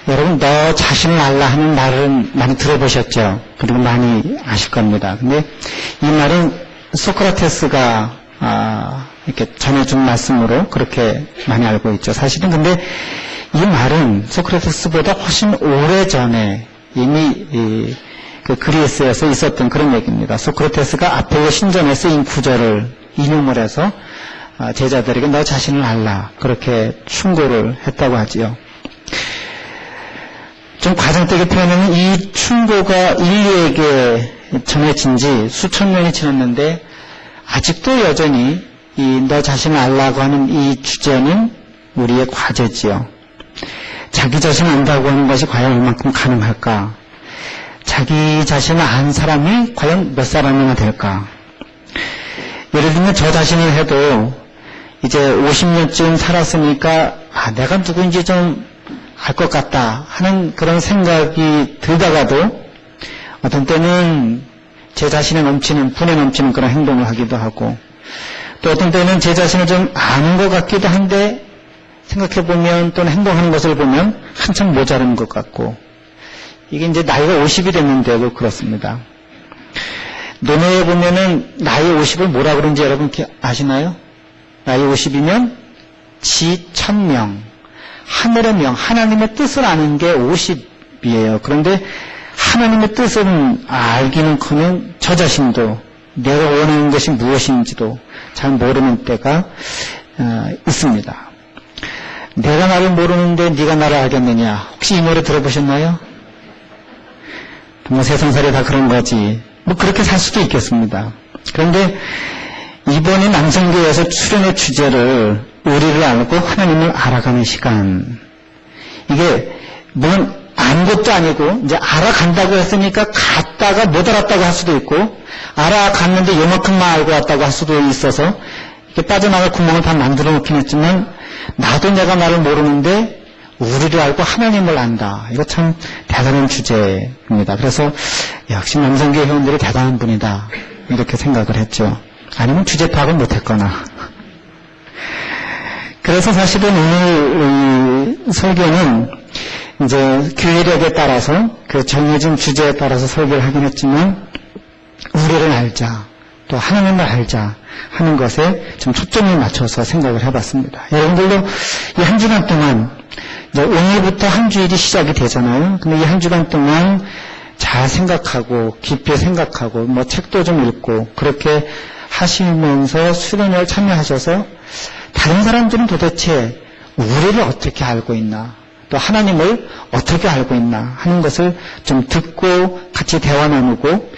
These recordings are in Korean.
여러분, 너 자신을 알라 하는 말은 많이 들어보셨죠? 그리고 많이 아실 겁니다. 근데 이 말은 소크라테스가 이렇게 전해준 말씀으로 그렇게 많이 알고 있죠. 사실은 근데 이 말은 소크라테스보다 훨씬 오래전에 이미 그 그리스에서 있었던 그런 얘기입니다. 소크라테스가 아폴로 신전에 쓰인 구절을 인용을 해서 제자들에게 너 자신을 알라 그렇게 충고를 했다고 하지요. 좀 과장되게 표현하면 이 충고가 인류에게 전해진 지 수천 년이 지났는데 아직도 여전히 이 너 자신을 알라고 하는 이 주제는 우리의 과제지요. 자기 자신을 안다고 하는 것이 과연 얼만큼 가능할까? 자기 자신을 안 사람이 과연 몇 사람이나 될까? 예를 들면 저 자신을 해도 이제 50년쯤 살았으니까 내가 누구인지 좀 알 것 같다 하는 그런 생각이 들다가도 어떤 때는 제 자신에 넘치는 분에 넘치는 그런 행동을 하기도 하고 또 어떤 때는 제 자신을 좀 아는 것 같기도 한데 생각해보면 또는 행동하는 것을 보면 한참 모자른 것 같고 이게 이제 나이가 50이 됐는데도 그렇습니다. 논어에 보면은 나이 50을 뭐라 그런지 여러분 아시나요? 나이 50이면 지천명 하늘의 명, 하나님의 뜻을 아는 게 50이에요. 그런데 하나님의 뜻은 알기는커녕 저 자신도 내가 원하는 것이 무엇인지도 잘 모르는 때가 있습니다. 내가 나를 모르는데 네가 나를 알겠느냐. 혹시 이 노래 들어보셨나요? 뭐 세상살이 다 그런 거지. 뭐 그렇게 살 수도 있겠습니다. 그런데 이번에 남성교회에서 출연의 주제를 우리를 알고 하나님을 알아가는 시간. 이게 물론 아는 것도 아니고 이제 알아간다고 했으니까 갔다가 못 알았다고 할 수도 있고 알아갔는데 요만큼만 알고 왔다고 할 수도 있어서 이렇게 빠져나갈 구멍을 다 만들어 놓긴 했지만 나도 내가 나를 모르는데 우리를 알고 하나님을 안다. 이거 참 대단한 주제입니다. 그래서 역시 남성교회 회원들이 대단한 분이다. 이렇게 생각을 했죠. 아니면 주제 파악을 못했거나. 그래서 사실은 오늘 설교는 이제 교회력에 따라서 그 정해진 주제에 따라서 설교를 하긴 했지만 우리를 알자 또 하나님을 알자 하는 것에 좀 초점을 맞춰서 생각을 해봤습니다. 여러분들도 이 한 주간 동안 이제 오늘부터 한 주일이 시작이 되잖아요. 근데 이 한 주간 동안 잘 생각하고 깊이 생각하고 뭐 책도 좀 읽고 그렇게 하시면서 수련회에 참여하셔서 다른 사람들은 도대체 우리를 어떻게 알고 있나 또 하나님을 어떻게 알고 있나 하는 것을 좀 듣고 같이 대화 나누고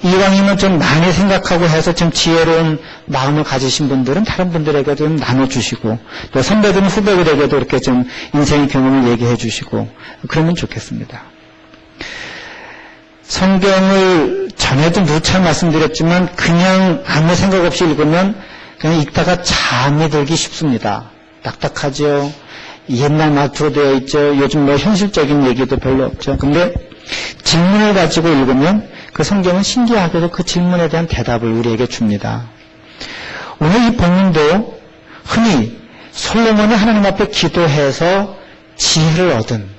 이왕이면 좀 많이 생각하고 해서 좀 지혜로운 마음을 가지신 분들은 다른 분들에게도 좀 나눠주시고 또 선배들은 후배들에게도 이렇게 좀 인생의 경험을 얘기해 주시고 그러면 좋겠습니다. 성경을 전에도 누차 말씀드렸지만 그냥 아무 생각 없이 읽으면 그냥 읽다가 잠이 들기 쉽습니다. 딱딱하죠. 옛날 말투로 되어 있죠. 요즘 뭐 현실적인 얘기도 별로 없죠. 근데 질문을 가지고 읽으면 그 성경은 신기하게도 그 질문에 대한 대답을 우리에게 줍니다. 오늘 이 본문도 흔히 솔로몬이 하나님 앞에 기도해서 지혜를 얻은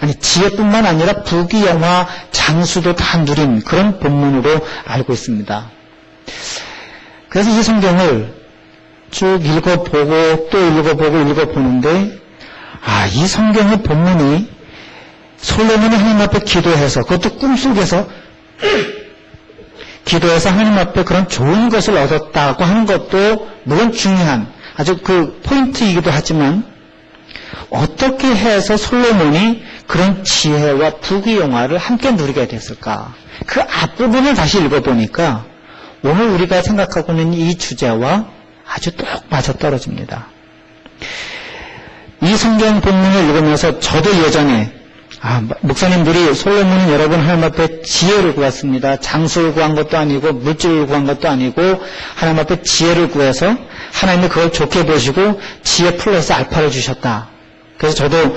아니 지혜뿐만 아니라 부귀영화 장수도 다 누린 그런 본문으로 알고 있습니다. 그래서 이 성경을 쭉 읽어보고 또 읽어보는데 이 성경의 본문이 솔로몬이 하나님 앞에 기도해서 그것도 꿈속에서 기도해서 하나님 앞에 그런 좋은 것을 얻었다고 하는 것도 물론 중요한 아주 그 포인트이기도 하지만 어떻게 해서 솔로몬이 그런 지혜와 부귀영화를 함께 누리게 됐을까? 그 앞부분을 다시 읽어보니까 오늘 우리가 생각하고 있는 이 주제와 아주 똑 맞아떨어집니다. 이 성경 본문을 읽으면서 저도 예전에 목사님들이 솔로몬은 여러분 하나님 앞에 지혜를 구했습니다. 장수를 구한 것도 아니고 물질을 구한 것도 아니고 하나님 앞에 지혜를 구해서 하나님이 그걸 좋게 보시고 지혜 플러스 알파를 주셨다. 그래서 저도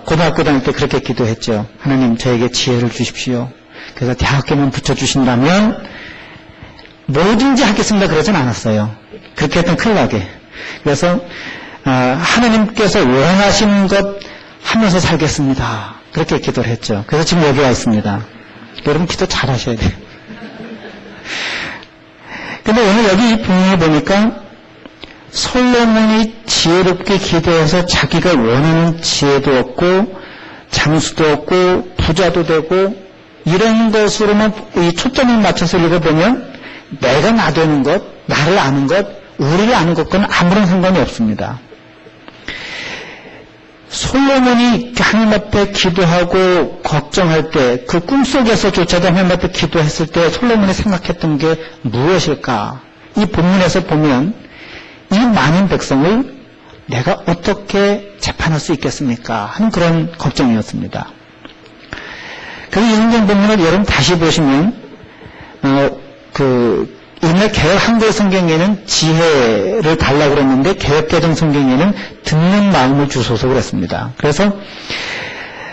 고등학교 다닐 때 그렇게 기도했죠. 하나님 저에게 지혜를 주십시오. 그래서 대학교만 붙여주신다면 뭐든지 하겠습니다. 그러진 않았어요. 그렇게 했던 큰일 나게. 그래서 하나님께서 원하시는 것 하면서 살겠습니다. 그렇게 기도를 했죠. 그래서 지금 여기 와 있습니다. 여러분 기도 잘 하셔야 돼요. 근데 오늘 여기 본문에 보니까 솔로몬이 지혜롭게 기도해서 자기가 원하는 지혜도 얻고 장수도 얻고 부자도 되고 이런 것으로만 이 초점을 맞춰서 읽어보면 내가 나되는 것, 나를 아는 것, 우리를 아는 것과는 아무런 상관이 없습니다. 솔로몬이 하나님 앞에 기도하고 걱정할 때 그 꿈속에서조차도 하나님 앞에 기도했을 때 솔로몬이 생각했던 게 무엇일까? 이 본문에서 보면 이 많은 백성을 내가 어떻게 재판할 수 있겠습니까? 하는 그런 걱정이었습니다. 그래서 이 성경 본문을 여러분 다시 보시면 옛날 개혁 한글 성경에는 지혜를 달라고 그랬는데 개혁개정 성경에는 듣는 마음을 주소서 그랬습니다. 그래서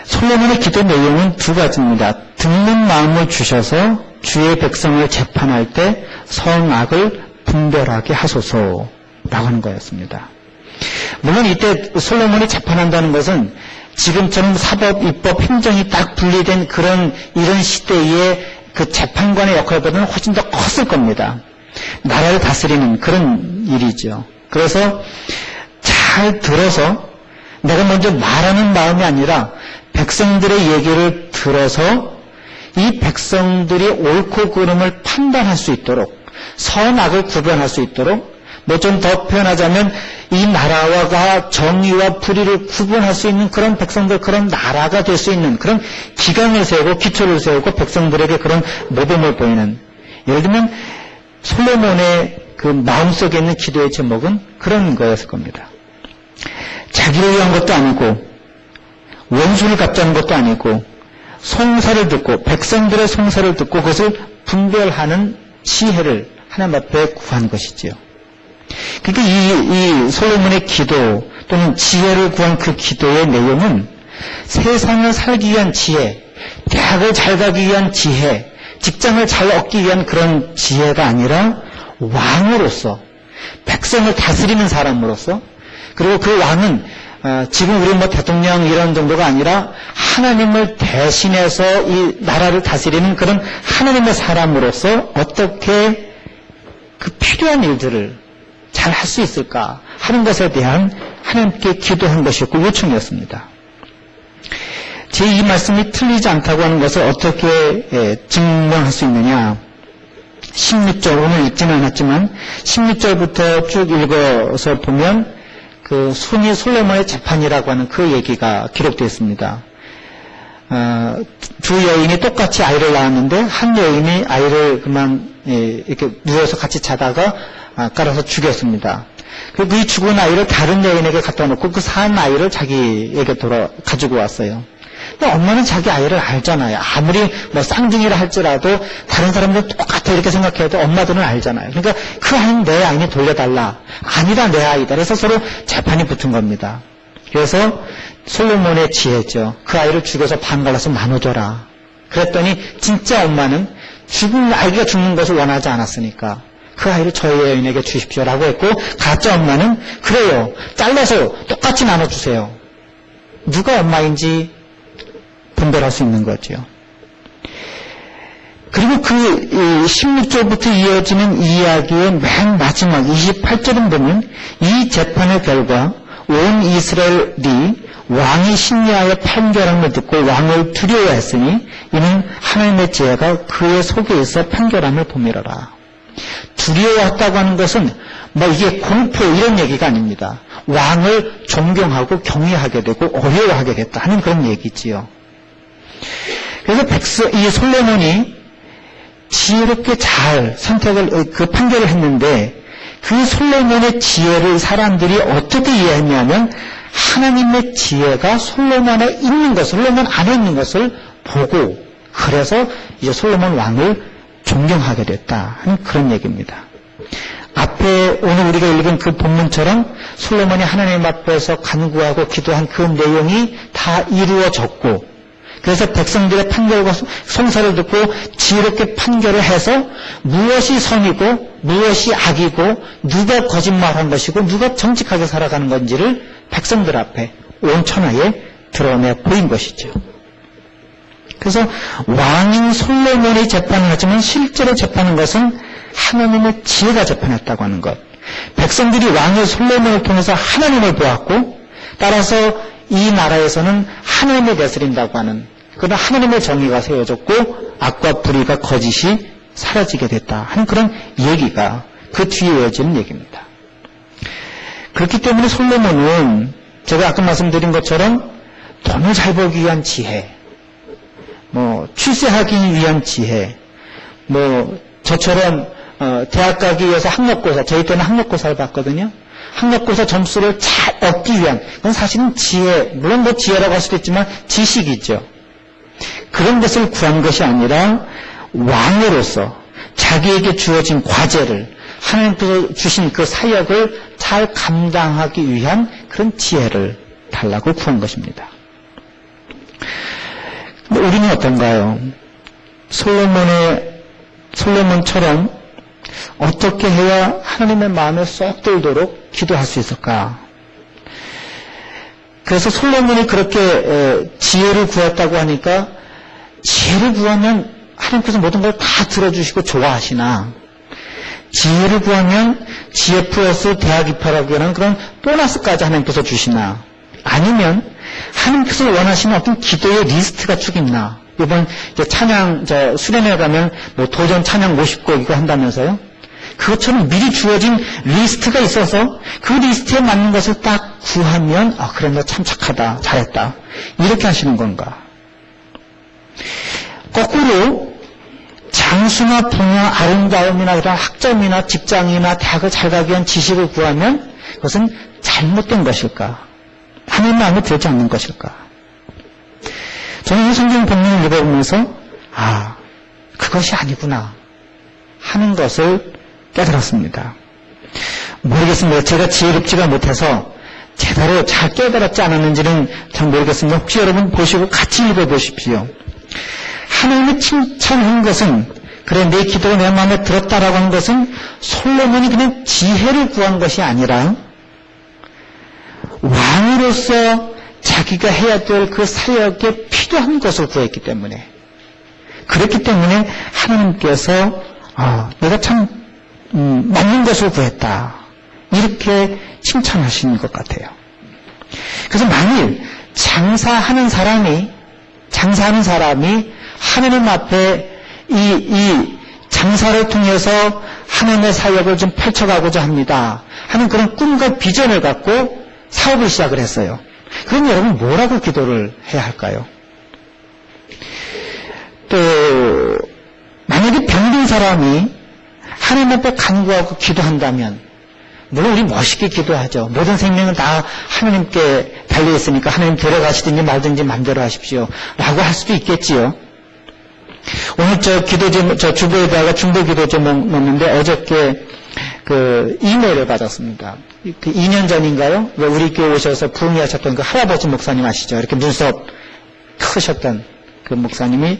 솔로몬의 기도 내용은 두 가지입니다. 듣는 마음을 주셔서 주의 백성을 재판할 때 선악을 분별하게 하소서라고 하는 거였습니다. 물론 이때 솔로몬이 재판한다는 것은 지금처럼 사법, 입법, 행정이 딱 분리된 이런 시대에 그 재판관의 역할보다는 훨씬 더 컸을 겁니다. 나라를 다스리는 그런 일이죠. 그래서 잘 들어서 내가 먼저 말하는 마음이 아니라 백성들의 얘기를 들어서 이 백성들이 옳고 그름을 판단할 수 있도록 선악을 구별할 수 있도록 뭐 좀 더 표현하자면 이 나라와 정의와 불의를 구분할 수 있는 그런 백성들, 그런 나라가 될 수 있는 그런 기강을 세우고 기초를 세우고 백성들에게 그런 모범을 보이는, 예를 들면 솔로몬의 그 마음속에 있는 기도의 제목은 그런 거였을 겁니다. 자기를 위한 것도 아니고 원수를 갚자는 것도 아니고 송사를 듣고 백성들의 송사를 듣고 그것을 분별하는 지혜를 하나님 앞에 구한 것이지요. 그러니까 이 솔로몬의 기도 또는 지혜를 구한 그 기도의 내용은 세상을 살기 위한 지혜, 대학을 잘 가기 위한 지혜, 직장을 잘 얻기 위한 그런 지혜가 아니라 왕으로서, 백성을 다스리는 사람으로서, 그리고 그 왕은 지금 우리 뭐 대통령 이런 정도가 아니라 하나님을 대신해서 이 나라를 다스리는 그런 하나님의 사람으로서 어떻게 그 필요한 일들을 잘 할 수 있을까 하는 것에 대한 하나님께 기도한 것이었고 요청이었습니다. 제 이 말씀이 틀리지 않다고 하는 것을 어떻게 증명할 수 있느냐. 16절, 오늘 읽지는 않았지만 16절부터 쭉 읽어서 보면 그 순위 솔로몬의 재판이라고 하는 그 얘기가 기록되어 있습니다. 두 여인이 똑같이 아이를 낳았는데 한 여인이 아이를 그만 이렇게 누워서 같이 자다가 깔아서 죽였습니다. 그리고 이 죽은 아이를 다른 여인에게 갖다 놓고 그 산 아이를 자기에게 가지고 왔어요. 근데 엄마는 자기 아이를 알잖아요. 아무리 뭐 쌍둥이라 할지라도 다른 사람들은 똑같아 이렇게 생각해도 엄마들은 알잖아요. 그러니까 그 아이는 내 아이니 돌려달라. 아니다 내 아이다. 그래서 서로 재판이 붙은 겁니다. 그래서 솔로몬의 지혜죠. 그 아이를 죽여서 반 갈라서 나눠줘라. 그랬더니 진짜 엄마는 아이가 죽는 것을 원하지 않았으니까 그 아이를 저희 여인에게 주십시오라고 했고, 가짜 엄마는 그래요. 잘라서 똑같이 나눠주세요. 누가 엄마인지 분별할 수 있는 거죠. 그리고 그 16절부터 이어지는 이야기의 맨 마지막 28절은 보면 이 재판의 결과 온 이스라엘이 왕이 심리하여 판결함을 듣고 왕을 두려워했으니 이는 하나님의 지혜가 그의 속에 있어 판결함을 봄이로라. 두려워했다고 하는 것은 뭐 이게 공포 이런 얘기가 아닙니다. 왕을 존경하고 경외하게 되고 어려워하게 됐다 하는 그런 얘기지요. 그래서 이 솔로몬이 지혜롭게 잘 그 판결을 했는데 그 솔로몬의 지혜를 사람들이 어떻게 이해했냐면 하나님의 지혜가 솔로몬에 있는 것을, 솔로몬 안에 있는 것을 보고 그래서 이제 솔로몬 왕을 존경하게 됐다 하는 그런 얘기입니다. 앞에 오늘 우리가 읽은 그 본문처럼 솔로몬이 하나님 앞에서 간구하고 기도한 그 내용이 다 이루어졌고 그래서 백성들의 판결과 송사를 듣고 지혜롭게 판결을 해서 무엇이 선이고 무엇이 악이고 누가 거짓말한 것이고 누가 정직하게 살아가는 건지를 백성들 앞에 온 천하에 드러내 보인 것이죠. 그래서 왕인 솔로몬이 재판을 하지만 실제로 재판한 것은 하나님의 지혜가 재판했다고 하는 것. 백성들이 왕의 솔로몬을 통해서 하나님을 보았고 따라서 이 나라에서는 하나님을 다스린다고 하는 그런 하나님의 정의가 세워졌고 악과 불의가 거짓이 사라지게 됐다 하는 그런 얘기가 그 뒤에 이어지는 얘기입니다. 그렇기 때문에 솔로몬은 제가 아까 말씀드린 것처럼 돈을 잘 벌기 위한 지혜, 출세하기 위한 지혜, 저처럼 대학 가기 위해서 학력고사, 저희 때는 학력고사를 봤거든요. 학력고사 점수를 잘 얻기 위한, 그건 사실은 지혜, 물론 지혜라고 할 수도 있지만 지식이죠. 그런 것을 구한 것이 아니라 왕으로서 자기에게 주어진 과제를, 하나님께서 주신 그 사역을 잘 감당하기 위한 그런 지혜를 달라고 구한 것입니다. 근데 우리는 어떤가요? 솔로몬처럼 어떻게 해야 하나님의 마음에 쏙 들도록 기도할 수 있을까? 그래서 솔로몬이 그렇게 지혜를 구했다고 하니까 지혜를 구하면 하나님께서 모든 걸 다 들어주시고 좋아하시나? 지혜를 구하면 지혜 플러스 대학 입학하기 위한 그런 보너스까지 하나님께서 주시나? 아니면 하나님께서 원하시는 어떤 기도의 리스트가 쭉 있나? 이번 찬양 수련회 가면 도전 찬양 50곡 이거 한다면서요? 그것처럼 미리 주어진 리스트가 있어서 그 리스트에 맞는 것을 딱 구하면 그래 너 참 착하다 잘했다 이렇게 하시는 건가? 거꾸로 장수나 분야, 아름다움이나 그런 학점이나 직장이나 대학을 잘 가기 위한 지식을 구하면 그것은 잘못된 것일까? 하나님 마음에 들지 않는 것일까? 저는 이 성경 본문을 읽어보면서 그것이 아니구나 하는 것을 깨달았습니다. 모르겠습니다. 제가 지혜롭지가 못해서 제대로 잘 깨달았지 않았는지는 잘 모르겠습니다. 혹시 여러분 보시고 같이 읽어보십시오. 하나님이 칭찬한 것은 그래 내 기도가 내 마음에 들었다라고 한 것은 솔로몬이 그냥 지혜를 구한 것이 아니라 왕으로서 자기가 해야 될 그 사역에 필요한 것을 구했기 때문에 그렇기 때문에 하나님께서 내가 참 맞는 것을 구했다 이렇게 칭찬하시는 것 같아요. 그래서 만일 장사하는 사람이 하나님 앞에 이 장사를 통해서 하나님의 사역을 좀 펼쳐가고자 합니다 하는 그런 꿈과 비전을 갖고 사업을 시작을 했어요. 그럼 여러분 뭐라고 기도를 해야 할까요? 또 만약에 병든 사람이 하나님 앞에 간구하고 기도한다면 물론 우리 멋있게 기도하죠. 모든 생명은 다 하나님께 달려있으니까 하나님 데려가시든지 말든지 마음대로 하십시오 라고 할 수도 있겠지요. 오늘 저 주보에다가 중보 기도 제목 넣었는데 어저께 그 이메일을 받았습니다. 그 2년 전인가요? 우리 교회 오셔서 부흥하셨던 그 할아버지 목사님 아시죠? 이렇게 눈썹 크셨던 그 목사님이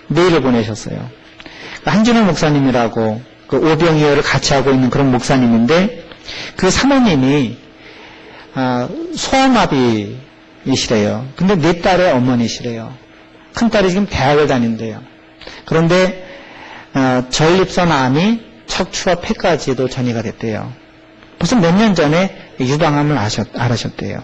메일을 보내셨어요. 한준호 목사님이라고 그 오병이어를 같이 하고 있는 그런 목사님인데 그 사모님이 소아마비이시래요. 근데 네 딸의 어머니시래요. 큰 딸이 지금 대학을 다닌대요. 그런데 전립선 암이 척추와 폐까지도 전이가 됐대요. 벌써 몇 년 전에 유방암을 앓으셨대요.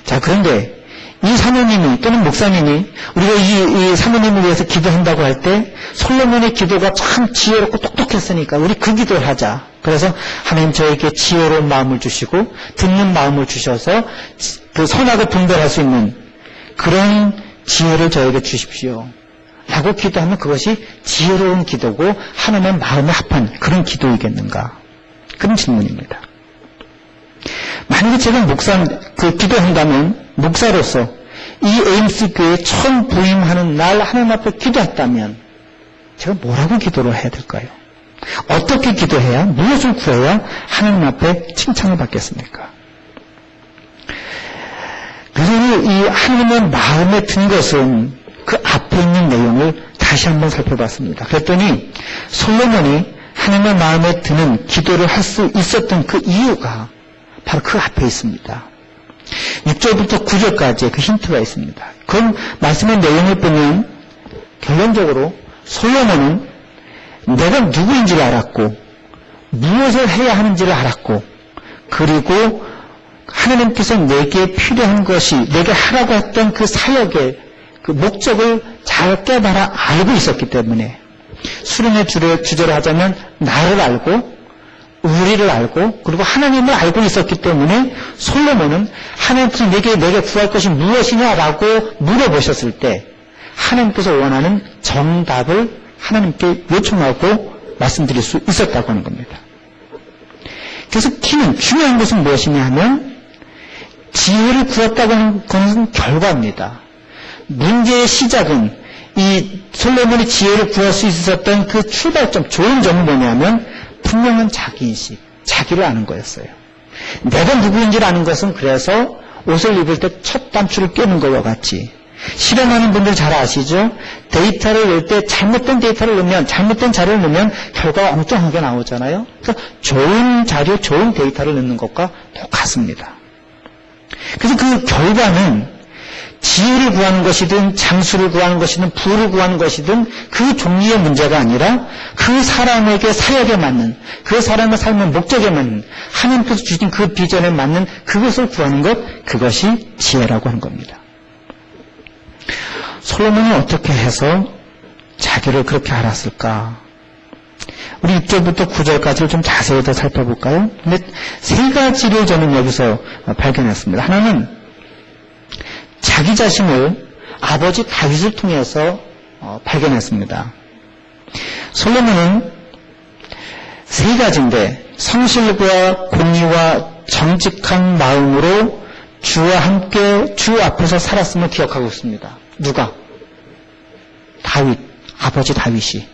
자, 그런데 이 사모님이 또는 목사님이 우리가 이 사모님을 위해서 기도한다고 할 때 솔로몬의 기도가 참 지혜롭고 똑똑했으니까 우리 그 기도를 하자. 그래서 하나님 저에게 지혜로운 마음을 주시고 듣는 마음을 주셔서 그 선악을 분별할 수 있는 그런 지혜를 저에게 주십시오 라고 기도하면 그것이 지혜로운 기도고 하나님의 마음에 합한 그런 기도이겠는가? 그런 질문입니다. 만약에 제가 기도한다면 목사로서 이 AMC 교회에 처음 부임하는 날 하나님 앞에 기도했다면 제가 뭐라고 기도를 해야 될까요? 어떻게 기도해야, 무엇을 구해야 하나님 앞에 칭찬을 받겠습니까? 그래서 이 하나님의 마음에 든 것은 그 앞에 있는 내용을 다시 한번 살펴봤습니다. 그랬더니 솔로몬이 하나님의 마음에 드는 기도를 할 수 있었던 그 이유가 바로 그 앞에 있습니다. 6절부터 9절까지 그 힌트가 있습니다. 그 말씀의 내용을 보면 결론적으로 솔로몬은 내가 누구인지를 알았고 무엇을 해야 하는지를 알았고 그리고 하나님께서 내게 필요한 것이 내게 하라고 했던 그 사역의 그 목적을 잘 깨달아 알고 있었기 때문에 수련의 주제로 하자면 나를 알고 우리를 알고 그리고 하나님을 알고 있었기 때문에 솔로몬은 하나님께서 내게 구할 것이 무엇이냐라고 물어보셨을 때 하나님께서 원하는 정답을 하나님께 요청하고 말씀드릴 수 있었다고 하는 겁니다. 그래서 키는 중요한 것은 무엇이냐 하면 지혜를 구했다고 하는 것은 결과입니다. 문제의 시작은 이 솔로몬이 지혜를 구할 수 있었던 그 출발점, 좋은 점은 뭐냐면 분명한 자기인식, 자기를 아는 거였어요. 내가 누구인지를 아는 것은 그래서 옷을 입을 때 첫 단추를 꿰는 것과 같이 실험하는 분들 잘 아시죠? 데이터를 넣을 때 잘못된 데이터를 넣으면 잘못된 자료를 넣으면 결과가 엉뚱하게 나오잖아요. 그래서 좋은 자료, 좋은 데이터를 넣는 것과 똑같습니다. 그래서 그 결과는 지혜를 구하는 것이든 장수를 구하는 것이든 부를 구하는 것이든 그 종류의 문제가 아니라 그 사람에게 사역에 맞는 그 사람의 삶의 목적에 맞는 하나님께서 주신 그 비전에 맞는 그것을 구하는 것 그것이 지혜라고 하는 겁니다. 솔로몬이 어떻게 해서 자기를 그렇게 알았을까? 우리 6절부터 9절까지를 좀 자세히 더 살펴볼까요? 근데 세 가지를 저는 여기서 발견했습니다. 하나는 자기 자신을 아버지 다윗을 통해서 발견했습니다. 솔로몬은 세 가지인데 성실과 공의와 정직한 마음으로 주와 함께 주 앞에서 살았음을 기억하고 있습니다. 누가? 다윗, 아버지 다윗이.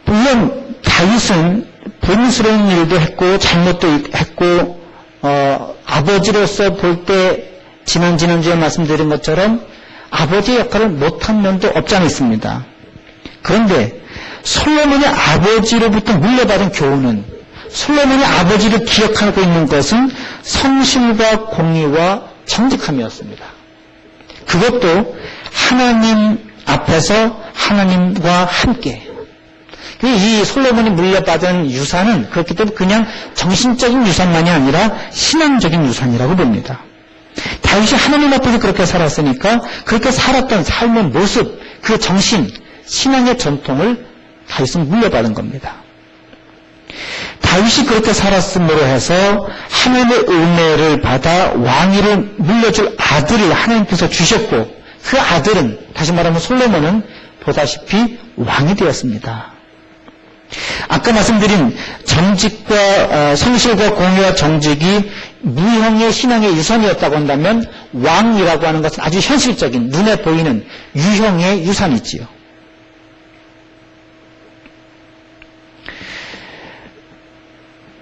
물론 다윗은 본스러운 일도 했고 잘못도 했고 아버지로서 볼 때 지난주에 말씀드린 것처럼 아버지의 역할을 못한 면도 없지 않아 있습니다. 그런데 솔로몬의 아버지로부터 물려받은 교훈은 솔로몬의 아버지를 기억하고 있는 것은 성실과 공의와 정직함이었습니다. 그것도 하나님 앞에서 하나님과 함께. 이 솔로몬이 물려받은 유산은 그렇기 때문에 그냥 정신적인 유산만이 아니라 신앙적인 유산이라고 봅니다. 다윗이 하나님 앞에서 그렇게 살았으니까 그렇게 살았던 삶의 모습, 그 정신, 신앙의 전통을 다윗은 물려받은 겁니다. 다윗이 그렇게 살았음으로 해서 하나님의 은혜를 받아 왕위를 물려줄 아들을 하나님께서 주셨고 그 아들은 다시 말하면 솔로몬은 보다시피 왕이 되었습니다. 아까 말씀드린 정직과 성실과 공의와 정직이 무형의 신앙의 유산이었다고 한다면 왕이라고 하는 것은 아주 현실적인 눈에 보이는 유형의 유산이지요.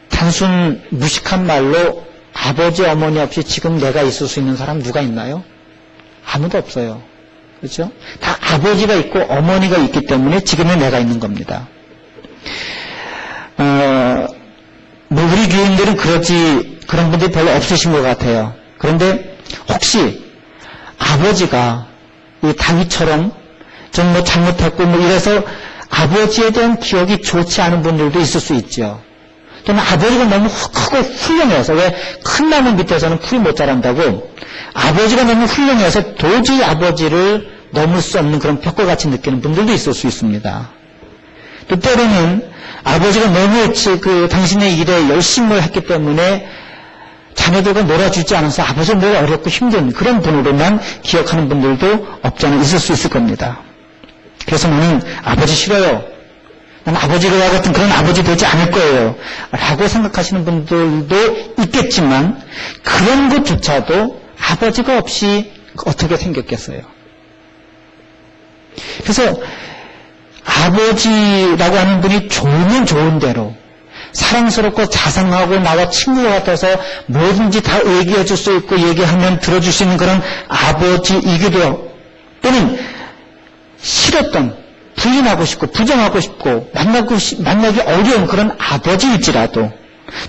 단순 무식한 말로 아버지 어머니 없이 지금 내가 있을 수 있는 사람 누가 있나요? 아무도 없어요. 그렇죠? 다 아버지가 있고 어머니가 있기 때문에 지금의 내가 있는 겁니다. 우리 교인들은 그런 분들이 별로 없으신 것 같아요. 그런데 혹시 아버지가 이 다윗처럼 좀 뭐 잘못했고 뭐 이래서 아버지에 대한 기억이 좋지 않은 분들도 있을 수 있죠. 또는 아버지가 너무 크고 훌륭해서 왜 큰 나무 밑에서는 풀이 못 자란다고 아버지가 너무 훌륭해서 도저히 아버지를 넘을 수 없는 그런 벽과 같이 느끼는 분들도 있을 수 있습니다. 또 때로는 아버지가 너무 당신의 일에 열심을 했기 때문에 자녀들과 놀아주지 않아서 아버지가 늘 어렵고 힘든 그런 분으로만 기억하는 분들도 없지 않아 있을 수 있을 겁니다. 그래서 나는 아버지 싫어요. 나는 아버지와 같은 그런 아버지 되지 않을 거예요. 라고 생각하시는 분들도 있겠지만 그런 것조차도 아버지가 없이 어떻게 생겼겠어요. 그래서 아버지라고 하는 분이 좋으면 좋은 대로 사랑스럽고 자상하고 나와 친구가 같아서 뭐든지 다 얘기해 줄 수 있고 얘기하면 들어줄 수 있는 그런 아버지이기도 또는 싫었던 부인하고 싶고 부정하고 싶고 만나기 어려운 그런 아버지일지라도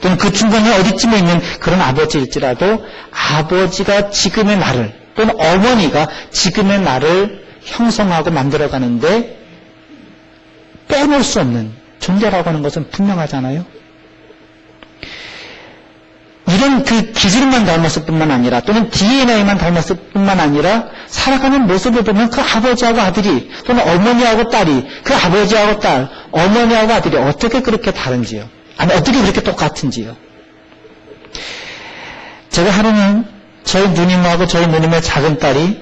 또는 그 중간에 어디쯤에 있는 그런 아버지일지라도 아버지가 지금의 나를 또는 어머니가 지금의 나를 형성하고 만들어가는데 빼놓을 수 없는 존재라고 하는 것은 분명하잖아요. 이런 그 기질만 닮았을 뿐만 아니라 또는 DNA만 닮았을 뿐만 아니라 살아가는 모습을 보면 그 아버지하고 아들이 또는 어머니하고 딸이 그 아버지하고 딸, 어머니하고 아들이 어떻게 그렇게 다른지요. 아니 어떻게 그렇게 똑같은지요. 제가 하루는 저희 누님하고 저희 누님의 작은 딸이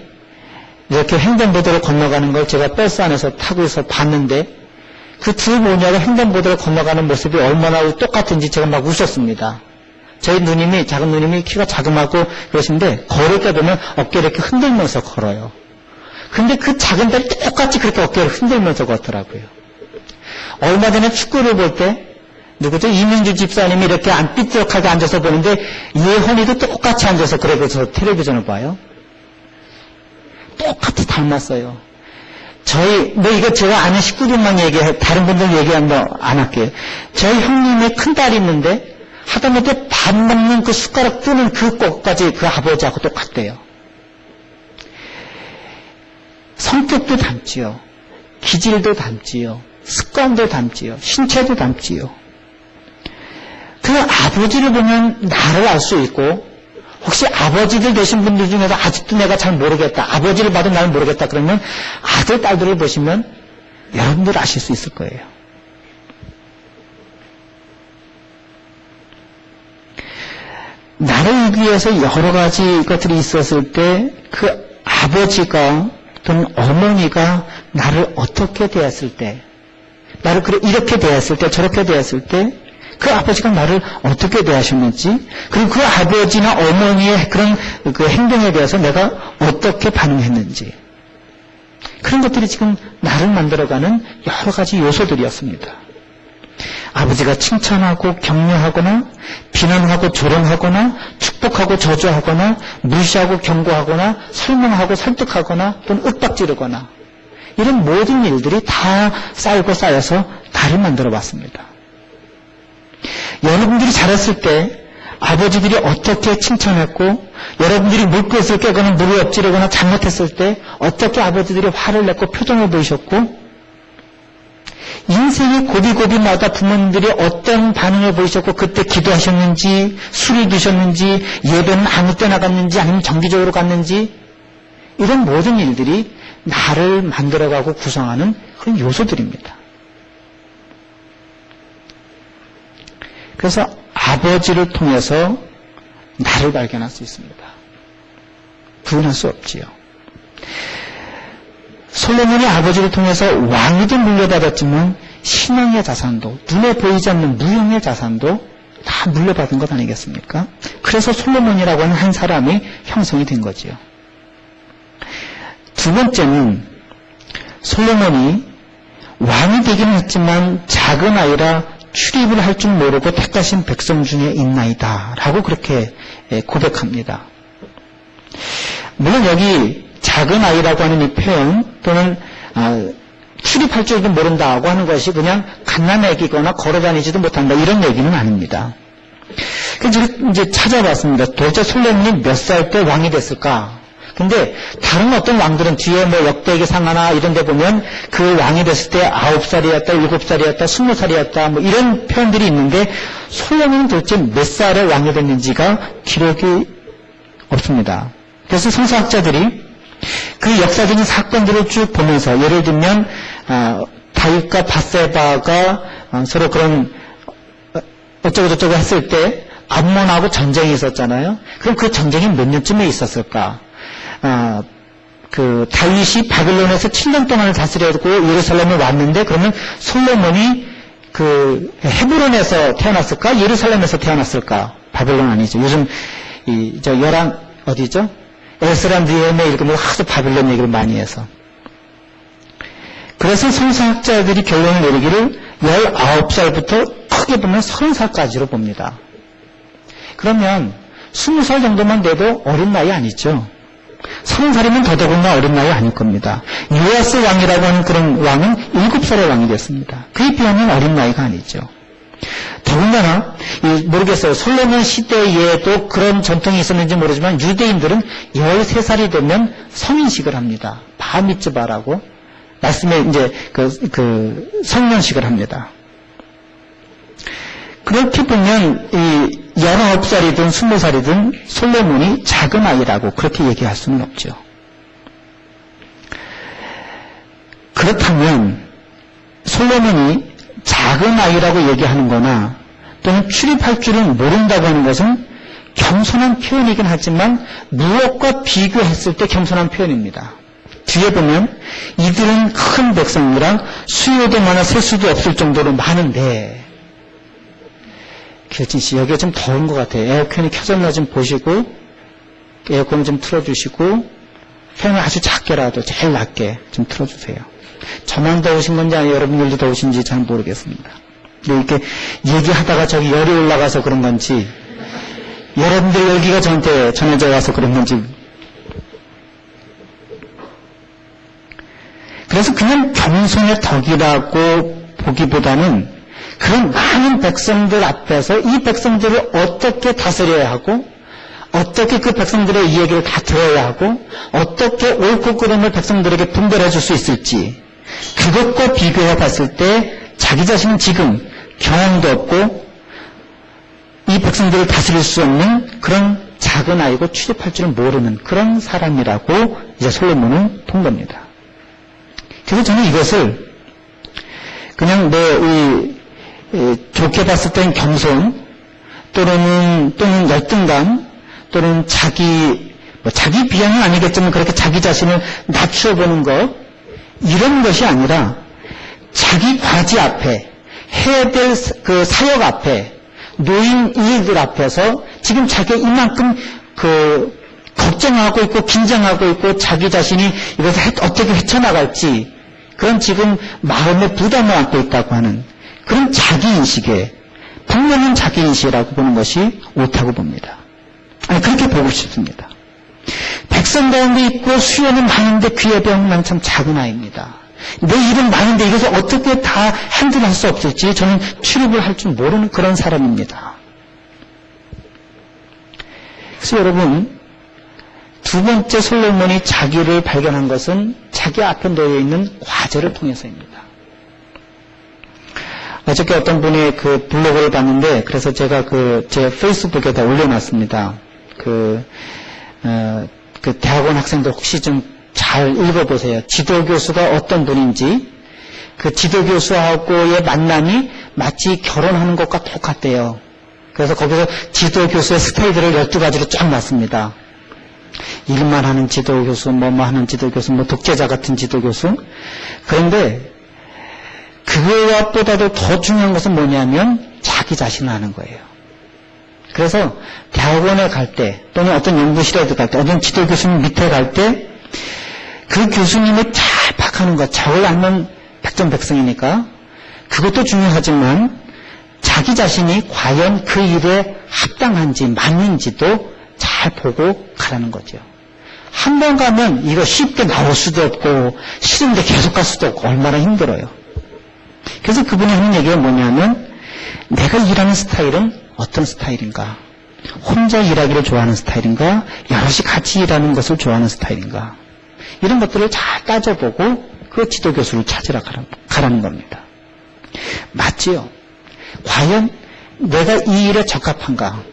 이렇게 횡단보도를 건너가는 걸 제가 버스 안에서 타고 있어 봤는데 그 두 모녀가 횡단보도를 건너가는 모습이 얼마나 똑같은지 제가 막 웃었습니다. 저희 누님이, 작은 누님이 키가 자그마하고 그러신데 걸을 때 보면 어깨를 이렇게 흔들면서 걸어요. 근데 그 작은 딸이 똑같이 그렇게 어깨를 흔들면서 걷더라고요. 얼마 전에 축구를 볼 때 누구죠? 이민주 집사님이 이렇게 안 삐뚤하게 앉아서 보는데 예헌이도 똑같이 앉아서 그러고서 텔레비전을 봐요. 똑같이 닮았어요. 이거 제가 아는 식구들만 얘기해, 다른 분들 얘기하면 안 할게요. 저희 형님의 큰딸이 있는데 하다못해 밥 먹는 그 숟가락 뜨는 그 꽃까지 그 아버지하고 똑같대요. 성격도 닮지요. 기질도 닮지요. 습관도 닮지요. 신체도 닮지요. 그 아버지를 보면 나를 알 수 있고 혹시 아버지들 되신 분들 중에서 아직도 내가 잘 모르겠다. 아버지를 봐도 나를 모르겠다. 그러면 아들, 딸들을 보시면 여러분들 아실 수 있을 거예요. 나를 위해서 여러 가지 것들이 있었을 때 그 아버지가 또는 어머니가 나를 어떻게 대했을 때 나를 이렇게 대했을 때 저렇게 대했을 때 그 아버지가 나를 어떻게 대하셨는지 그리고 그 아버지나 어머니의 그런 그 행동에 대해서 내가 어떻게 반응했는지 그런 것들이 지금 나를 만들어가는 여러 가지 요소들이었습니다. 아버지가 칭찬하고 격려하거나 비난하고 조롱하거나 축복하고 저주하거나 무시하고 경고하거나 설명하고 설득하거나 또는 윽박지르거나 이런 모든 일들이 다 쌓이고 쌓여서 나를 만들어 봤습니다. 여러분들이 자랐을 때 아버지들이 어떻게 칭찬했고 여러분들이 물것을 깨거나 물을 엎지르거나 잘못했을 때 어떻게 아버지들이 화를 냈고 표정을 보이셨고 인생의 고비고비마다 부모님들이 어떤 반응을 보이셨고 그때 기도하셨는지 술을 드셨는지 예배는 아무 때나 갔는지 아니면 정기적으로 갔는지 이런 모든 일들이 나를 만들어가고 구성하는 그런 요소들입니다. 그래서 아버지를 통해서 나를 발견할 수 있습니다. 부인할 수 없지요. 솔로몬이 아버지를 통해서 왕위도 물려받았지만 신앙의 자산도 눈에 보이지 않는 무형의 자산도 다 물려받은 것 아니겠습니까? 그래서 솔로몬이라고 하는 한 사람이 형성이 된 거지요. 두 번째는 솔로몬이 왕이 되긴 했지만 작은 아이라 출입을 할 줄 모르고 택하신 백성 중에 있나이다 라고 그렇게 고백합니다. 물론 여기 작은 아이라고 하는 이 표현 또는 출입할 줄도 모른다고 하는 것이 그냥 갓난아기거나 걸어다니지도 못한다 이런 얘기는 아닙니다. 그래서 이제 찾아봤습니다. 도대체 솔로몬이 몇 살 때 왕이 됐을까? 근데 다른 어떤 왕들은 뒤에 뭐 역대기 상하나 이런 데 보면 그 왕이 됐을 때 9살이었다, 7살이었다, 20살이었다 뭐 이런 표현들이 있는데 솔로몬은 도대체 몇 살에 왕이 됐는지가 기록이 없습니다. 그래서 성서학자들이 그 역사적인 사건들을 쭉 보면서 예를 들면 다윗과 밧세바가 서로 그런 어쩌고저쩌고 했을 때 암몬하고 전쟁이 있었잖아요. 그럼 그 전쟁이 몇 년쯤에 있었을까? 그 다윗이 바빌론에서 7년 동안을 다스려고 예루살렘에 왔는데 그러면 솔로몬이 그 헤브론에서 태어났을까? 예루살렘에서 태어났을까? 바빌론 아니죠. 요즘 열왕 어디죠? 에스라 느헤미야 읽으면 하도 바빌론 얘기를 많이 해서. 그래서 성서학자들이 결론을 내리기를 19살부터 크게 보면 30살까지로 봅니다. 그러면 20살 정도만 돼도 어린 나이 아니죠. 30살이면 더더군다나 어린 나이 아닐 겁니다. 요아스 왕이라고 하는 그런 왕은 7살의 왕이 됐습니다. 그에 비하면 어린 나이가 아니죠. 더군다나 모르겠어요. 솔로몬 시대에도 그런 전통이 있었는지 모르지만 유대인들은 13살이 되면 성인식을 합니다. 바미츠바라고 말씀에 이제 그 성년식을 합니다. 그렇게 보면 이 19살이든 20살이든 솔로몬이 작은 아이라고 그렇게 얘기할 수는 없죠. 그렇다면 솔로몬이 작은 아이라고 얘기하는 거나 또는 출입할 줄은 모른다고 하는 것은 겸손한 표현이긴 하지만 무엇과 비교했을 때 겸손한 표현입니다. 뒤에 보면 이들은 큰 백성이라 수요도 많아 셀 수도 없을 정도로 많은데, 길진 씨 여기가 좀 더운 것 같아요. 에어컨이 켜졌나 좀 보시고 에어컨 좀 틀어주시고 팬을 아주 작게라도 제일 낮게 좀 틀어주세요. 저만 더우신 건지 아니면 여러분들도 더우신지 잘 모르겠습니다. 이렇게 얘기하다가 저기 열이 올라가서 그런 건지 여러분들 열기가 저한테 전해져 와서 그런 건지. 그래서 그냥 겸손의 덕이라고 보기보다는 그런 많은 백성들 앞에서 이 백성들을 어떻게 다스려야 하고 어떻게 그 백성들의 이야기를 다 들어야 하고 어떻게 옳고 그름을 백성들에게 분별해 줄 수 있을지, 그것과 비교해 봤을 때 자기 자신은 지금 경험도 없고 이 백성들을 다스릴 수 없는 그런 작은 아이고 출입할 줄은 모르는 그런 사람이라고 이제 솔로몬은 본 겁니다. 그래서 저는 이것을 그냥 좋게 봤을 땐 겸손 또는 열등감 또는 자기 비하는 아니겠지만 그렇게 자기 자신을 낮추어 보는 것, 이런 것이 아니라 자기 과제 앞에 해야 될 그 사역 앞에 놓인 일들 앞에서 지금 자기가 이만큼 걱정하고 있고 긴장하고 있고 자기 자신이 이것을 어떻게 헤쳐나갈지 그런 지금 마음의 부담을 안고 있다고 하는 그런 자기인식에, 분명한 자기인식이라고 보는 것이 옳다고 봅니다. 아니, 그렇게 보고 싶습니다. 백성 가운데 있고 수요는 많은데 귀에 배운 난 참 작은 아이입니다. 내 일은 많은데 이것을 어떻게 다 핸들할 수 없을지 저는 출입을 할 줄 모르는 그런 사람입니다. 그래서 여러분, 두 번째 솔로몬이 자기를 발견한 것은 자기 앞에 놓여 있는 과제를 통해서입니다. 어저께 어떤 분이 그 블로그를 봤는데, 그래서 제가 제 페이스북에다 올려놨습니다. 대학원 학생들 혹시 좀 잘 읽어보세요. 지도교수가 어떤 분인지, 그 지도교수하고의 만남이 마치 결혼하는 것과 똑같대요. 그래서 거기서 지도교수의 스타일들을 12가지로 쫙 놨습니다. 일만 하는 지도교수, 뭐뭐 하는 지도교수, 독재자 같은 지도교수. 그런데 그거보다도 더 중요한 것은 뭐냐면 자기 자신을 아는 거예요. 그래서 대학원에 갈 때 또는 어떤 연구실에 갈 때 어떤 지도교수님 밑에 갈 때 그 교수님을 잘 파악하는 것, 저를 아는 백전백승이니까 그것도 중요하지만 자기 자신이 과연 그 일에 합당한지 맞는지도 잘 보고 가라는 거죠. 한 번 가면 이거 쉽게 나올 수도 없고 싫은데 계속 갈 수도 없고 얼마나 힘들어요. 그래서 그분이 하는 얘기가 뭐냐면 내가 일하는 스타일은 어떤 스타일인가? 혼자 일하기를 좋아하는 스타일인가? 여럿이 같이 일하는 것을 좋아하는 스타일인가? 이런 것들을 잘 따져보고 그 지도교수를 찾으러 가라는 겁니다. 맞지요? 과연 내가 이 일에 적합한가?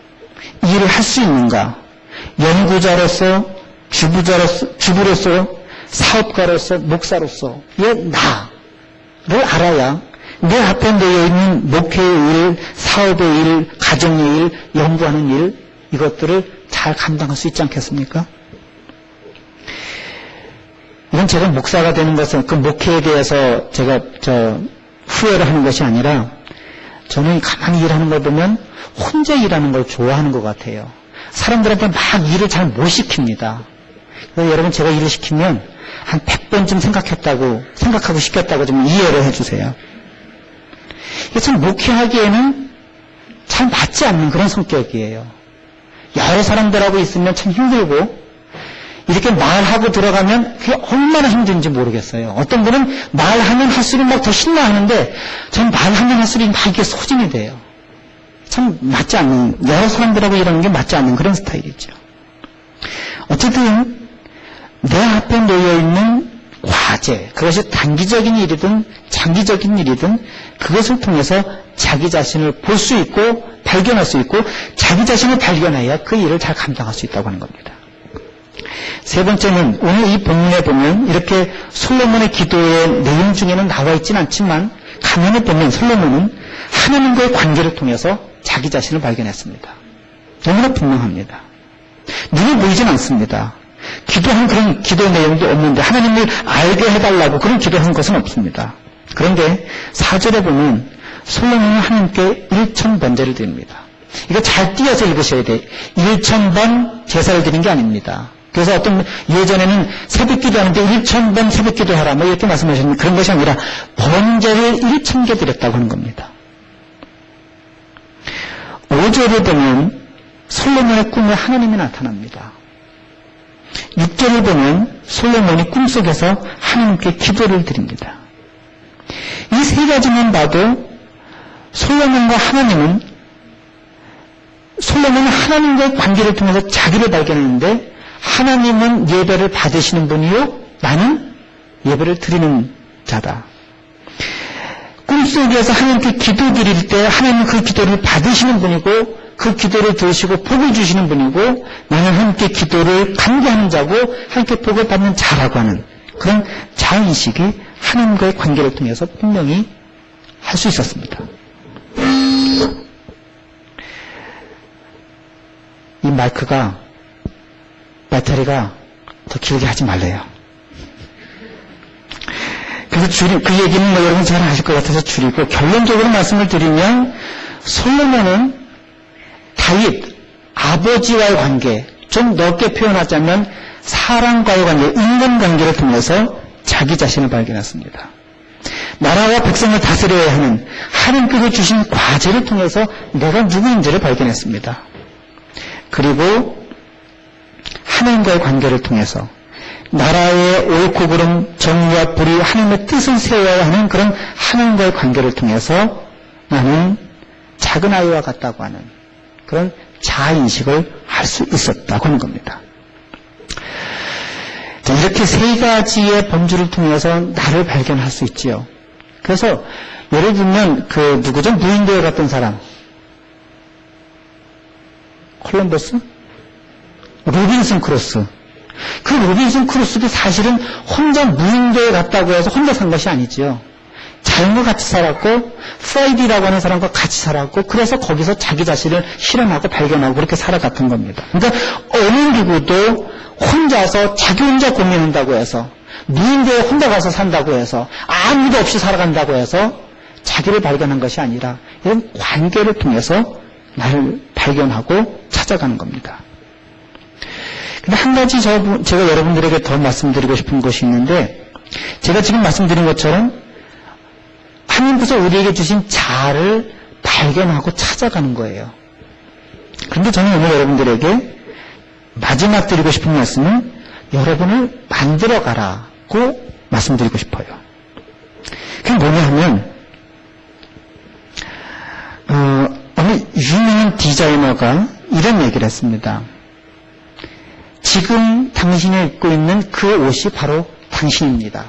이 일을 할 수 있는가? 연구자로서, 주부로서, 사업가로서, 목사로서의 나를 알아야 내 앞에 놓여 있는 목회의 일, 사업의 일, 가정의 일, 연구하는 일, 이것들을 잘 감당할 수 있지 않겠습니까? 이건 제가 목사가 되는 것은 그 목회에 대해서 제가 후회를 하는 것이 아니라 저는 가만히 일하는 걸 보면 혼자 일하는 걸 좋아하는 것 같아요. 사람들한테 막 일을 잘 못 시킵니다. 그래서 여러분 제가 일을 시키면 한 100번쯤 생각하고 시켰다고 좀 이해를 해주세요. 이게 참 목회하기에는 잘 맞지 않는 그런 성격이에요. 여러 사람들하고 있으면 참 힘들고 이렇게 말하고 들어가면 그게 얼마나 힘든지 모르겠어요. 어떤 분은 말하면 할수록 막 더 신나하는데 전 말하면 할수록 막 이게 소진이 돼요. 참 맞지 않는, 여러 사람들하고 일하는 게 맞지 않는 그런 스타일이죠. 어쨌든 내 앞에 놓여있는 과제, 그것이 단기적인 일이든 장기적인 일이든 그것을 통해서 자기 자신을 볼 수 있고 발견할 수 있고 자기 자신을 발견해야 그 일을 잘 감당할 수 있다고 하는 겁니다. 세 번째는 오늘 이 본문에 보면 이렇게 솔로몬의 기도의 내용 중에는 나와 있지는 않지만 가만히 보면 솔로몬은 하나님과의 관계를 통해서 자기 자신을 발견했습니다. 너무나 분명합니다. 눈에 보이진 않습니다. 기도한 그런 기도 내용도 없는데 하나님을 알게 해달라고 그런 기도한 것은 없습니다. 그런데 4절에 보면 솔로몬은 하나님께 1000번제를 드립니다. 이거 잘 띄어서 읽으셔야 돼요. 1000번 제사를 드린 게 아닙니다. 그래서 어떤 예전에는 새벽기도 하는데 1000번 새벽기도 하라 뭐 이렇게 말씀하셨는데 그런 것이 아니라 번제를 1000개 드렸다고 하는 겁니다. 5절에 보면 솔로몬의 꿈에 하나님이 나타납니다. 6절을 보면 솔로몬이 꿈속에서 하나님께 기도를 드립니다. 이 세 가지만 봐도 솔로몬과 하나님은 하나님과의 관계를 통해서 자기를 발견했는데 하나님은 예배를 받으시는 분이요 나는 예배를 드리는 자다. 꿈속에서 하나님께 기도 드릴 때 하나님은 그 기도를 받으시는 분이고 그 기도를 들으시고 복을 주시는 분이고 나는 하나님께 기도를 간구하는 자고 하나님께 복을 받는 자라고 하는 그런 자인식이 하나님과의 관계를 통해서 분명히 할 수 있었습니다. 이 배터리가 더 길게 하지 말래요. 그래서 그 얘기는 뭐 여러분 잘 아실 것 같아서 줄이고 결론적으로 말씀을 드리면 솔로몬은 다윗 아버지와의 관계, 좀 넓게 표현하자면 사람과의 관계, 인간관계를 통해서 자기 자신을 발견했습니다. 나라와 백성을 다스려야 하는 하나님께서 주신 과제를 통해서 내가 누구인지를 발견했습니다. 그리고 하나님과의 관계를 통해서 나라의 옳고 그름, 정의와 불의, 하나님의 뜻을 세워야 하는 그런 하나님과의 관계를 통해서 나는 작은 아이와 같다고 하는 그런 자아인식을 할 수 있었다고 하는 겁니다. 이렇게 세 가지의 범주를 통해서 나를 발견할 수 있지요. 그래서 예를 들면 누구죠? 무인도에 갔던 사람. 콜럼버스? 로빈슨 크루소. 그 로빈슨 크루소도 사실은 혼자 무인도에 갔다고 해서 혼자 산 것이 아니지요. 자연과 같이 살았고 프라이디라고 하는 사람과 같이 살았고 그래서 거기서 자기 자신을 실험하고 발견하고 그렇게 살아갔던 겁니다. 그러니까 어느 누구도 혼자서 자기 혼자 고민한다고 해서 무인도에 혼자 가서 산다고 해서 아무도 없이 살아간다고 해서 자기를 발견한 것이 아니라 이런 관계를 통해서 나를 발견하고 찾아가는 겁니다. 근데 한 가지 제가 여러분들에게 더 말씀드리고 싶은 것이 있는데 제가 지금 말씀드린 것처럼 하나님께서 우리에게 주신 자아를 발견하고 찾아가는 거예요. 그런데 저는 오늘 여러분들에게 마지막 드리고 싶은 말씀은 여러분을 만들어가라고 말씀드리고 싶어요. 그게 뭐냐 하면 어느 유명한 디자이너가 이런 얘기를 했습니다. 지금 당신이 입고 있는 그 옷이 바로 당신입니다.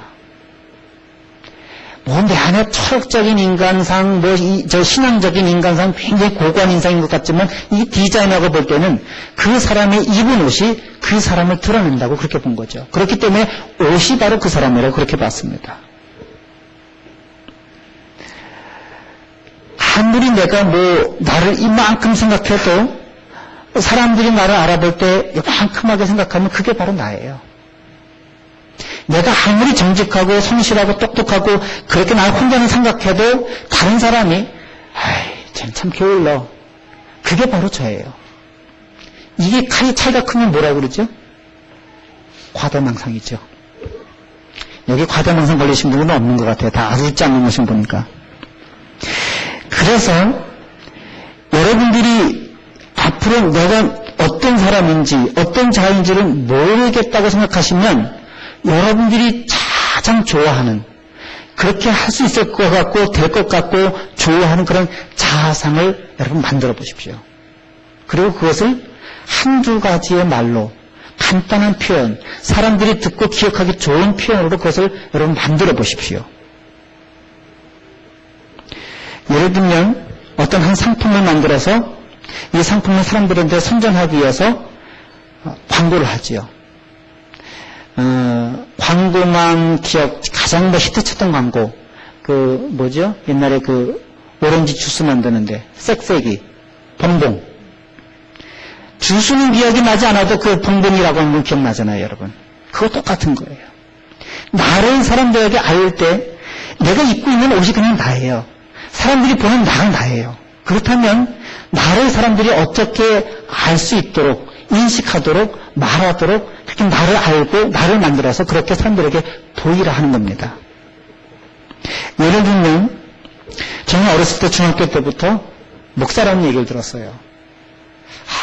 내 안에 철학적인 인간상, 신앙적인 인간상 굉장히 고고한 인상인 것 같지만 이 디자이너가 볼 때는 그 사람이 입은 옷이 그 사람을 드러낸다고 그렇게 본 거죠. 그렇기 때문에 옷이 바로 그 사람이라고 그렇게 봤습니다. 아무리 내가 나를 이만큼 생각해도 사람들이 나를 알아볼 때 이만큼하게 생각하면 그게 바로 나예요. 내가 아무리 정직하고 성실하고 똑똑하고 그렇게 나 혼자는 생각해도 다른 사람이 쟤는 참 게을러. 그게 바로 저예요. 이게 차이가 크면 뭐라고 그러죠? 과대망상이죠. 여기 과대망상 걸리신 분은 없는 것 같아요. 다 아주 웃지 않는 것을 보니까. 그래서 여러분들이 앞으로 내가 어떤 사람인지 어떤 자인지를 모르겠다고 생각하시면 여러분들이 가장 좋아하는 그렇게 할 수 있을 것 같고 될 것 같고 좋아하는 그런 자아상을 여러분 만들어 보십시오. 그리고 그것을 한두 가지의 말로 간단한 표현, 사람들이 듣고 기억하기 좋은 표현으로 그것을 여러분 만들어 보십시오. 예를 들면 어떤 한 상품을 만들어서 이 상품을 사람들한테 선전하기 위해서 광고를 하지요. 광고만 기억, 가장 히트쳤던 광고, 옛날에 오렌지 주스 만드는데, 쌕쌕이, 봉봉. 주스는 기억이 나지 않아도 그 봉봉이라고 하는 건 기억나잖아요, 여러분. 그거 똑같은 거예요. 나를 사람들에게 알릴 때, 내가 입고 있는 옷이 그냥 나예요. 사람들이 보는 나가 나예요. 그렇다면, 나를 사람들이 어떻게 알 수 있도록, 인식하도록, 말하도록, 그렇게 나를 알고, 나를 만들어서 그렇게 사람들에게 보이라 하는 겁니다. 예를 들면, 저는 어렸을 때 중학교 때부터 목사라는 얘기를 들었어요.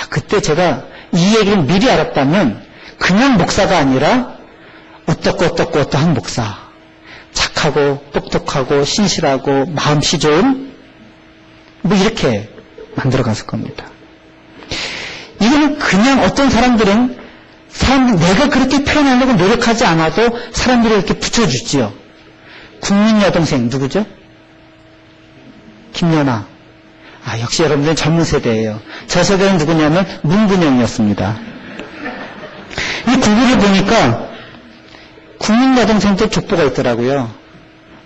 그때 제가 이 얘기를 미리 알았다면, 그냥 목사가 아니라, 어떠한 목사. 착하고, 똑똑하고, 신실하고, 마음씨 좋은, 이렇게 만들어갔을 겁니다. 이거는 그냥 어떤 사람들은 내가 그렇게 표현하려고 노력하지 않아도 사람들이 이렇게 붙여주지요. 국민 여동생 누구죠? 김연아. 역시 여러분들은 젊은 세대예요. 저 세대는 누구냐면 문근영이었습니다. 이 구글을 보니까 국민 여동생도 족보가 있더라고요.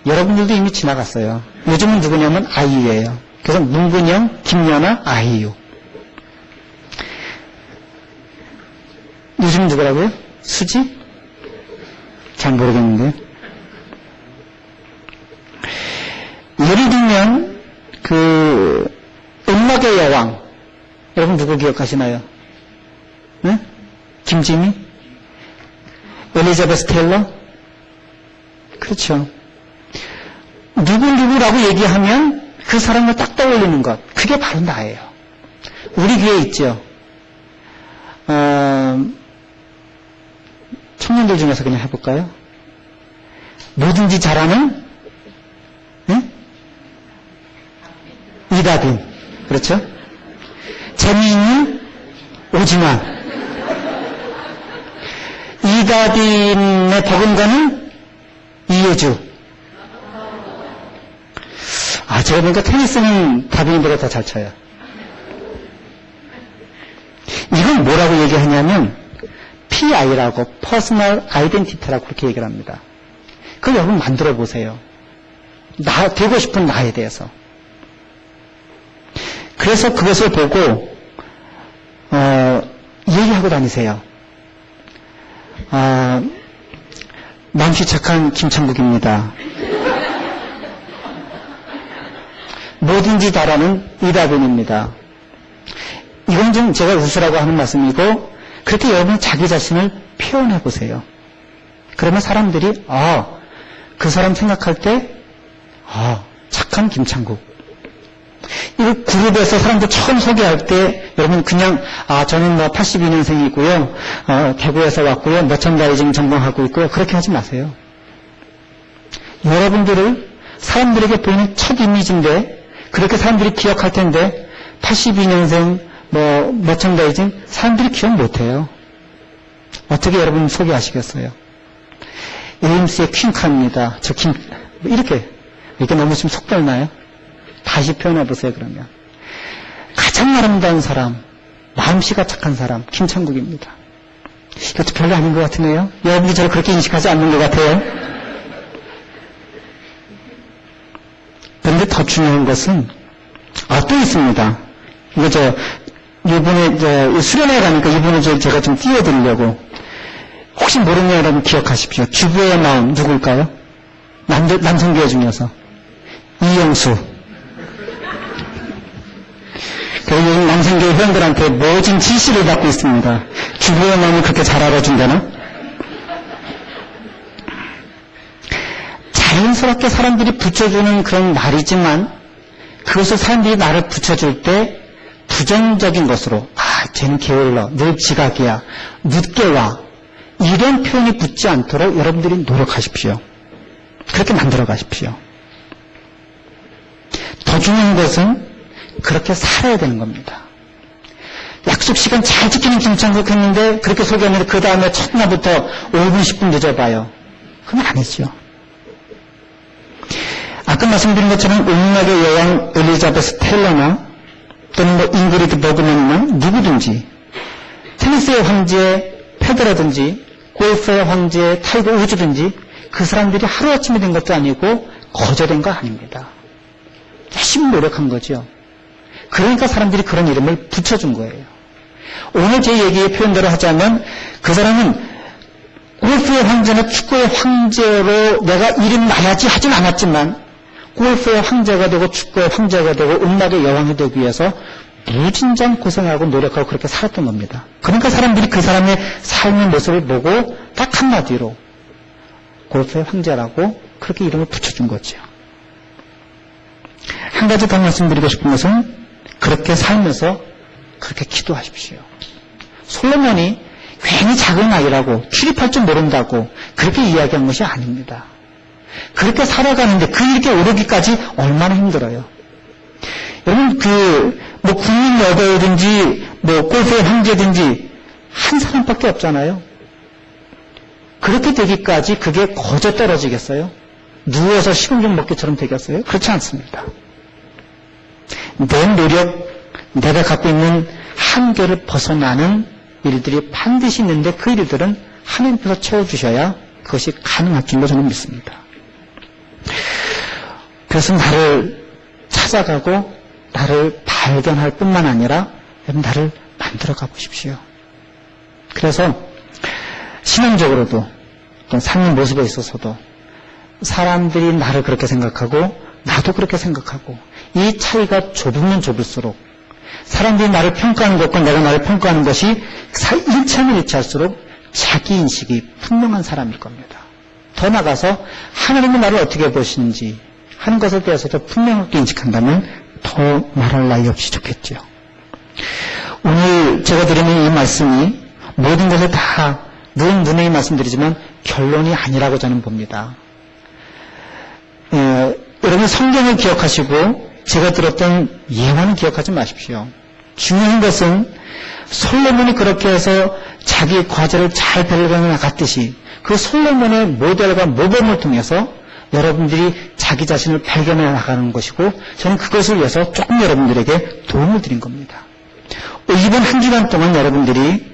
여러분들도 이미 지나갔어요. 요즘은 누구냐면 아이유예요. 그래서 문근영, 김연아, 아이유. 요즘 누구라고요? 수지? 잘 모르겠는데. 예를 들면, 음악의 여왕. 여러분 누구 기억하시나요? 네? 김지미? 엘리자베스 테일러? 그렇죠. 누구라고 얘기하면 그 사람을 딱 떠올리는 것. 그게 바로 나예요. 우리 교회에 있죠. 청년들 중에서 그냥 해볼까요? 뭐든지 잘하는 이다빈. 그렇죠? 재미있는 오징어. 이다빈의 버금가는 이효주. 제가 보니까 테니스는 다빈이보다 더 잘 쳐요. 이건 뭐라고 얘기하냐면 PI라고 퍼스널 아이덴티티라고 그렇게 얘기를 합니다. 그걸 여러분 만들어 보세요. 되고 싶은 나에 대해서. 그래서 그것을 보고 얘기하고 다니세요. 마음씨 착한 김창국입니다. 뭐든지 잘하는 이다빈입니다. 이건 좀 제가 웃으라고 하는 말씀이고, 그렇게 여러분 자기 자신을 표현해 보세요. 그러면 사람들이 그 사람 생각할 때 착한 김창국. 이 그룹에서 사람들 처음 소개할 때 여러분 그냥 저는 82년생이고요. 대구에서 왔고요. 머천다이징 전공하고 있고요. 그렇게 하지 마세요. 여러분들을 사람들에게 보이는 첫 이미지인데 그렇게 사람들이 기억할 텐데 82년생 머천다이징 사람들이 기억 못해요. 어떻게 여러분 소개하시겠어요? 에임스의 퀸카입니다. 이렇게 너무 좀 속덜나요? 다시 표현해보세요, 그러면. 가장 아름다운 사람, 마음씨가 착한 사람, 김창국입니다. 이것도 별로 아닌 것 같으네요. 여러분이 저를 그렇게 인식하지 않는 것 같아요. 그런데 더 중요한 것은, 또 있습니다. 이번에 수련회 가니까 이번에 제가 좀 띄워드리려고. 혹시 모르면 여러분 기억하십시오. 주부의 마음, 누굴까요? 남성교회 중에서. 이영수. 요즘 남성교회 회원들한테 모진 지시를 받고 있습니다. 주부의 마음을 그렇게 잘 알아준다나? 자연스럽게 사람들이 붙여주는 그런 말이지만 그것을 사람들이 나를 붙여줄 때 부정적인 것으로 쟤는 게을러, 늘 지각이야, 늦게 와 이런 표현이 붙지 않도록 여러분들이 노력하십시오. 그렇게 만들어 가십시오. 더 중요한 것은 그렇게 살아야 되는 겁니다. 약속 시간 잘 지키는 김창국 했는데 그렇게 소개했는데 그 다음에 첫날부터 5분 10분 늦어봐요. 그건 아니죠. 아까 말씀드린 것처럼 음악의 여왕 엘리자베스 테일러나 또는 뭐 잉그리드 버그맨이나 누구든지 테니스의 황제 페더러든지 골프의 황제 타이거 우즈든지 그 사람들이 하루아침에 된 것도 아니고 거저된 거 아닙니다. 열심히 노력한 거죠. 그러니까 사람들이 그런 이름을 붙여준 거예요. 오늘 제 얘기의 표현대로 하자면 그 사람은 골프의 황제나 축구의 황제로 내가 이름 나야지 하진 않았지만 골프의 황제가 되고 축구의 황제가 되고 음악의 여왕이 되기 위해서 무진장 고생하고 노력하고 그렇게 살았던 겁니다. 그러니까 사람들이 그 사람의 삶의 모습을 보고 딱 한마디로 골프의 황제라고 그렇게 이름을 붙여준 거죠. 한 가지 더 말씀드리고 싶은 것은 그렇게 살면서 그렇게 기도하십시오. 솔로몬이 괜히 작은 아이라고 출입할 줄 모른다고 그렇게 이야기한 것이 아닙니다. 그렇게 살아가는데 그 일에 오르기까지 얼마나 힘들어요. 여러분 뭐 국민 여배우든지 뭐 골프의 황제든지 한 사람밖에 없잖아요. 그렇게 되기까지 그게 거저 떨어지겠어요? 누워서 식은죽 먹기처럼 되겠어요? 그렇지 않습니다. 내 노력, 내가 갖고 있는 한계를 벗어나는 일들이 반드시 있는데 그 일들은 하나님께서 채워주셔야 그것이 가능할 줄로 저는 믿습니다. 그래서 나를 찾아가고 나를 발견할 뿐만 아니라 나를 만들어가 보십시오. 그래서 신앙적으로도 또 삶의 모습에 있어서도 사람들이 나를 그렇게 생각하고 나도 그렇게 생각하고 이 차이가 좁으면 좁을수록 사람들이 나를 평가하는 것과 내가 나를 평가하는 것이 일치하면 일치할수록 자기인식이 분명한 사람일 겁니다. 더 나아가서 하나님이 나를 어떻게 보시는지 하는 것에 대해서도 분명하게 인식한다면 더 말할 나위 없이 좋겠죠. 오늘 제가 드리는 이 말씀이 모든 것을 다 누누이 말씀드리지만 결론이 아니라고 저는 봅니다. 여러분 성경을 기억하시고 제가 들었던 예화는 기억하지 마십시오. 중요한 것은 솔로몬이 그렇게 해서 자기의 과제를 잘 발견해 나갔듯이 그 솔로몬의 모델과 모범을 통해서 여러분들이 자기 자신을 발견해 나가는 것이고 저는 그것을 위해서 조금 여러분들에게 도움을 드린 겁니다. 이번 한 주간 동안 여러분들이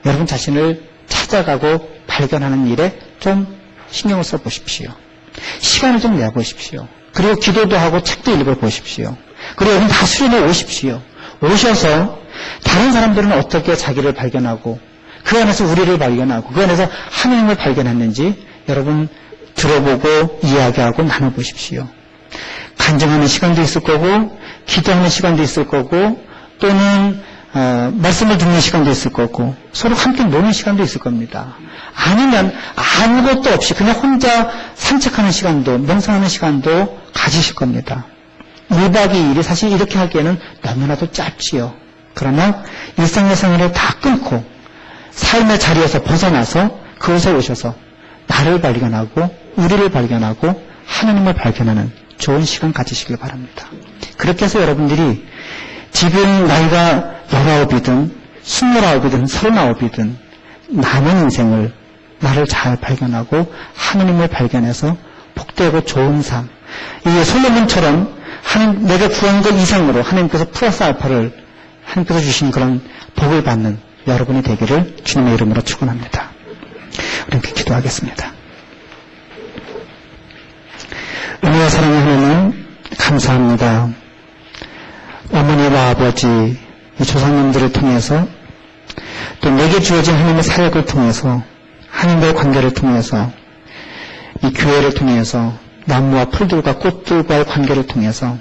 여러분 자신을 찾아가고 발견하는 일에 좀 신경을 써보십시오. 시간을 좀 내보십시오. 그리고 기도도 하고 책도 읽어보십시오. 그리고 여러분 다 수련회 오십시오. 오셔서 다른 사람들은 어떻게 자기를 발견하고 그 안에서 우리를 발견하고 그 안에서 하나님을 발견했는지 여러분 들어보고 이야기하고 나눠보십시오. 간증하는 시간도 있을 거고 기도하는 시간도 있을 거고 또는 말씀을 듣는 시간도 있을 거고 서로 함께 노는 시간도 있을 겁니다. 아니면 아무것도 없이 그냥 혼자 산책하는 시간도 명상하는 시간도 가지실 겁니다. 1박 2일이 사실 이렇게 하기에는 너무나도 짧지요. 그러나 일상의 생활을 다 끊고 삶의 자리에서 벗어나서 그곳에 오셔서 나를 발견하고 우리를 발견하고 하나님을 발견하는 좋은 시간 가지시길 바랍니다. 그렇게 해서 여러분들이 지금 나이가 19이든 29이든 39이든 남은 인생을 나를 잘 발견하고 하나님을 발견해서 복되고 좋은 삶, 이 솔로몬처럼 내가 구한 것 이상으로 하나님께서 플러스 알파를 하나님께서 주신 그런 복을 받는 여러분이 되기를 주님의 이름으로 축원합니다. 우리 함께 기도하겠습니다. 은혜와 사랑의 하나님 감사합니다. 어머니와 아버지 이 조상님들을 통해서 또 내게 주어진 하나님의 사역을 통해서 하나님과의 관계를 통해서 이 교회를 통해서 나무와 풀들과 꽃들과의 관계를 통해서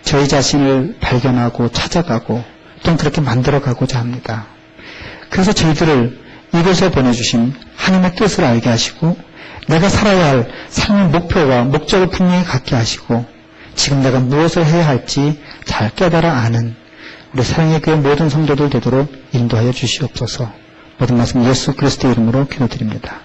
저희 자신을 발견하고 찾아가고 또 그렇게 만들어가고자 합니다. 그래서 저희들을 이곳에 보내주신 하나님의 뜻을 알게 하시고 내가 살아야 할 삶의 목표와 목적을 분명히 갖게 하시고 지금 내가 무엇을 해야 할지 잘 깨달아 아는 우리 사랑의 교회 모든 성도들 되도록 인도하여 주시옵소서. 모든 말씀 예수 그리스도의 이름으로 기도드립니다.